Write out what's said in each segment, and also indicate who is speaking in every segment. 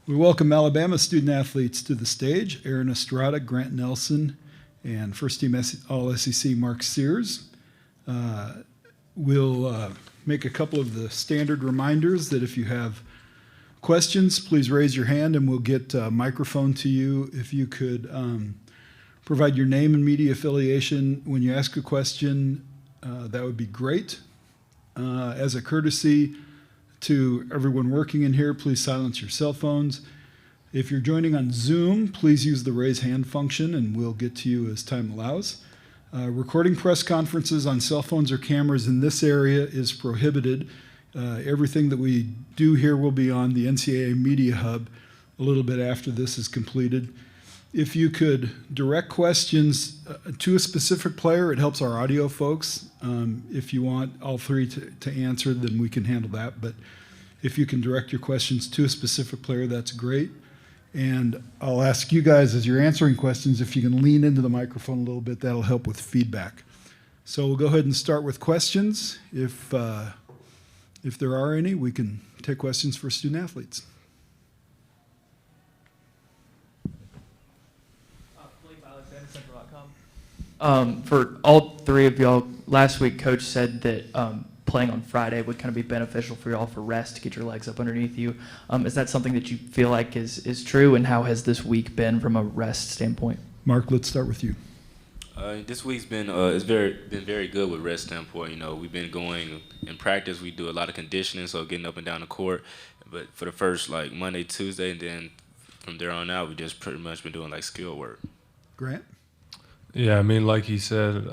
Speaker 1: We welcome Alabama student athletes to the stage. Aaron Estrada, Grant Nelson, and first team All-SEC Mark Sears. We'll make a couple of the standard reminders that if you have questions, please raise your hand and we'll get a microphone to you. If you could provide your name and media affiliation when you ask a question, that would be great. As a courtesy to everyone working in here, please silence your cell phones. If you're joining on Zoom, please use the raise hand function and we'll get to you as time allows. Recording press conferences on cell phones or cameras in this area is prohibited. Everything that we do here will be on the NCAA Media Hub a little bit after this is completed. If you could direct questions to a specific player, it helps our audio folks. If you want all three to answer, then we can handle that. But if you can direct your questions to a specific player, that's great. And I'll ask you guys as you're answering questions, if you can lean into the microphone a little bit, that'll help with feedback. So we'll go ahead and start with questions. If there are any, we can take questions for student athletes.
Speaker 2: For all three of y'all, last week Coach said that playing on Friday would kind of be beneficial for y'all for rest to get your legs up underneath you. Is that something that you feel like is true, and how has this week been from a rest standpoint?
Speaker 1: Mark, let's start with you.
Speaker 3: This week's been very good with rest standpoint. You know, we've been going in practice. We do a lot of conditioning, so getting up and down the court. But for the first like Monday, Tuesday, and then from there on out, we just pretty much been doing like skill work.
Speaker 1: Grant?
Speaker 4: Yeah, I mean, like he said,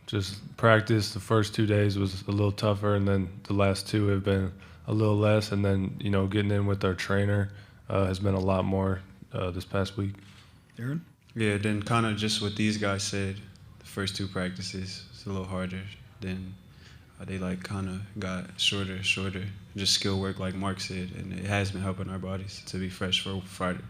Speaker 4: just practice the first 2 days was a little tougher, and then the last two have been a little less. And then, you know, getting in with our trainer has been a lot more this past week.
Speaker 1: Aaron?
Speaker 5: Yeah, then kind of just what these guys said, the first two practices, it's a little harder. Then they like kind of got shorter, just skill work like Mark said, and it has been helping our bodies to be fresh for Friday.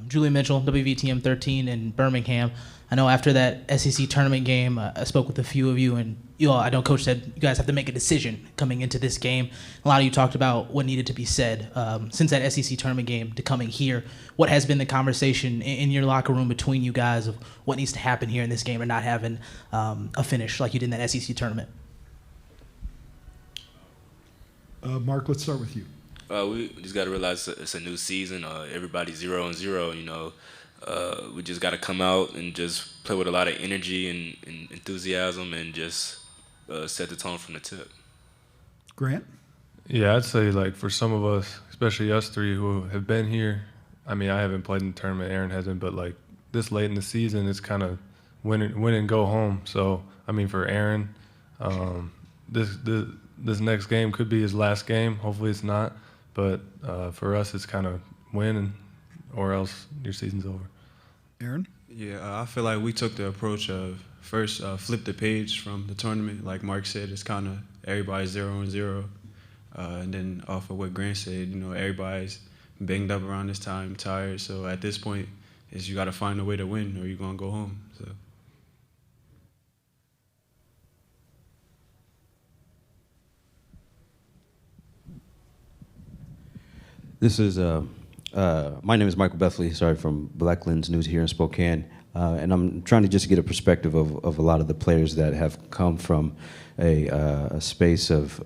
Speaker 6: Julian Mitchell, WVTM 13 in Birmingham. I know after that SEC tournament game, I spoke with a few of you, and I know Coach said you guys have to make a decision coming into this game. A lot of you talked about what needed to be said. Since that SEC tournament game to coming here, what has been the conversation in your locker room between you guys of what needs to happen here in this game or not having a finish like you did in that SEC tournament?
Speaker 1: Mark, let's start with you.
Speaker 3: We just got to realize it's a new season. Everybody's 0-0, you know. We just got to come out and just play with a lot of energy and enthusiasm and just set the tone from the tip.
Speaker 1: Grant?
Speaker 4: Yeah, I'd say, like, for some of us, especially us three who have been here, I mean, I haven't played in the tournament, Aaron hasn't, but, like, this late in the season, it's kind of win and go home. So, I mean, for Aaron, this next game could be his last game. Hopefully it's not. But for us, it's kind of win or else your season's over.
Speaker 1: Aaron?
Speaker 5: Yeah, I feel like we took the approach of first flip the page from the tournament. Like Mark said, it's kind of everybody's 0-0. And then off of what Grant said, you know, everybody's banged up around this time, tired. So at this point, is you got to find a way to win or you're going to go home. So.
Speaker 7: This is, my name is Michael Bethley, from Black Lens News here in Spokane. And I'm trying to just get a perspective of a lot of the players that have come from a space of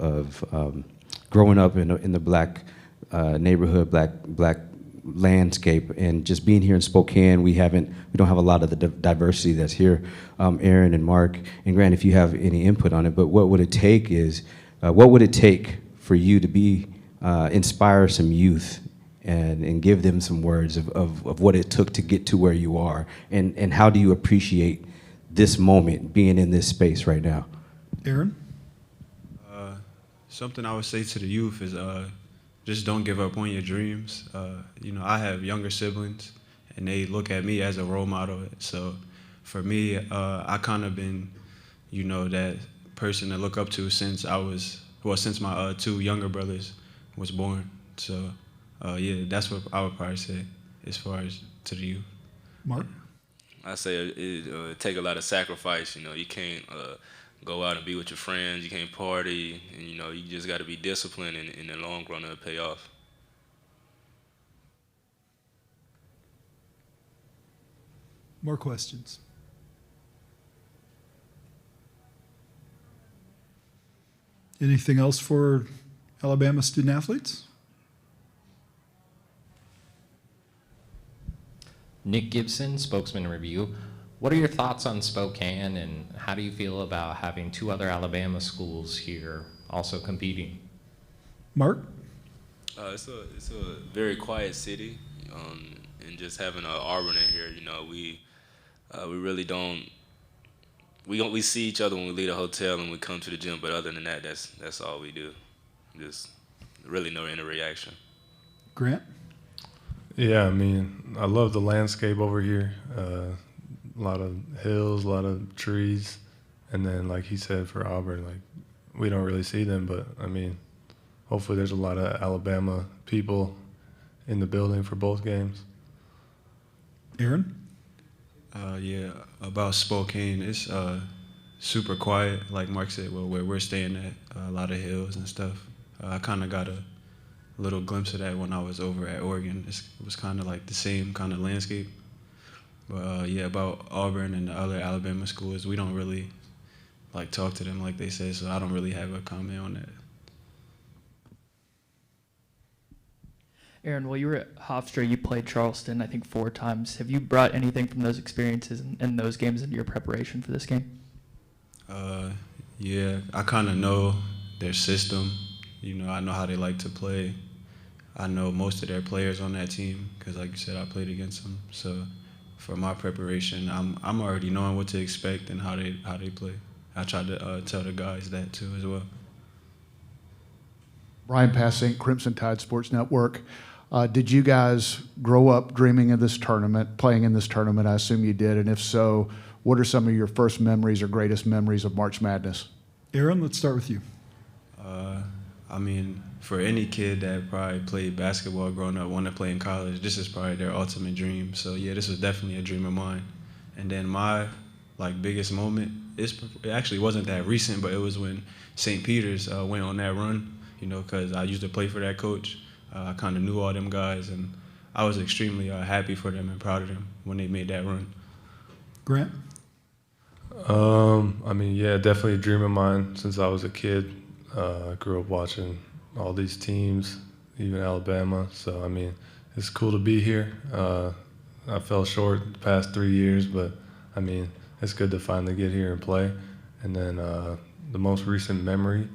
Speaker 7: growing up in the black neighborhood, black landscape, and just being here in Spokane. We don't have a lot of the diversity that's here. Aaron and Mark and Grant, if you have any input on it, but what would it take for you to be inspire some youth and give them some words of what it took to get to where you are, and how do you appreciate this moment being in this space right now?
Speaker 1: Aaron?
Speaker 5: Something I would say to the youth is just don't give up on your dreams. You know, I have younger siblings and they look at me as a role model. So for me, I kind of been, you know, that person to look up to since since my two younger brothers was born. So, yeah, that's what I would probably say as far as to the youth.
Speaker 1: Mark?
Speaker 3: I say it take a lot of sacrifice. You know, you can't go out and be with your friends. You can't party, and you just got to be disciplined, and in the long run, it'll pay off.
Speaker 1: More questions? Anything else for Alabama student athletes?
Speaker 8: Nick Gibson, Spokesman Review. What are your thoughts on Spokane, and how do you feel about having two other Alabama schools here also competing?
Speaker 1: Mark?
Speaker 3: It's a very quiet city, and just having Auburn in here, we really don't. We see each other when we leave the hotel and we come to the gym, but other than that, that's all we do. Just really no interaction.
Speaker 1: Grant?
Speaker 4: Yeah, I mean, I love the landscape over here. A lot of hills, a lot of trees, and then like he said, for Auburn, like we don't really see them, but I mean, hopefully there's a lot of Alabama people in the building for both games.
Speaker 1: Aaron?
Speaker 5: Yeah, about Spokane, it's super quiet, like Mark said, where we're staying at, a lot of hills and stuff. I kind of got a little glimpse of that when I was over at Oregon. It was kind of like the same kind of landscape. But yeah, about Auburn and the other Alabama schools, we don't really like talk to them like they said, so I don't really have a comment on that.
Speaker 2: Aaron, while you were at Hofstra, you played Charleston, I think 4 times. Have you brought anything from those experiences and those games into your preparation for this game?
Speaker 5: Yeah, I kind of know their system. I know how they like to play. I know most of their players on that team because, like you said, I played against them. So for my preparation, I'm already knowing what to expect and how they play. I try to tell the guys that too as well.
Speaker 9: Brian Passink, Crimson Tide Sports Network. Did you guys grow up dreaming of this tournament, playing in this tournament? I assume you did. And if so, what are some of your first memories or greatest memories of March Madness?
Speaker 1: Aaron, let's start with you.
Speaker 5: I mean, for any kid that probably played basketball growing up, wanted to play in college, this is probably their ultimate dream. So yeah, this was definitely a dream of mine. And then my biggest moment, it actually wasn't that recent, but it was when St. Peter's went on that run, because I used to play for that coach. I kind of knew all them guys, and I was extremely happy for them and proud of them when they made that run.
Speaker 1: Grant?
Speaker 4: I mean, yeah, definitely a dream of mine since I was a kid. I grew up watching all these teams, even Alabama. So, I mean, it's cool to be here. I fell short the past 3 years, but, I mean, it's good to finally get here and play. And then the most recent memory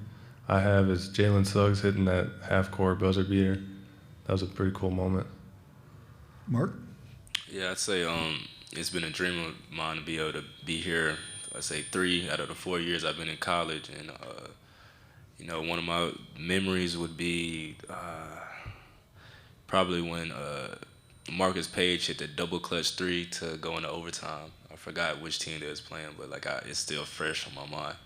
Speaker 4: I have is Jalen Suggs hitting that half-court buzzer beater. That was a pretty cool moment.
Speaker 1: Mark?
Speaker 3: Yeah, I'd say it's been a dream of mine to be able to be here. I'd say 3 out of the 4 years I've been in college, and one of my memories would be probably when Marcus Page hit the double clutch 3 to go into overtime. I forgot which team they was playing, but it's still fresh on my mind.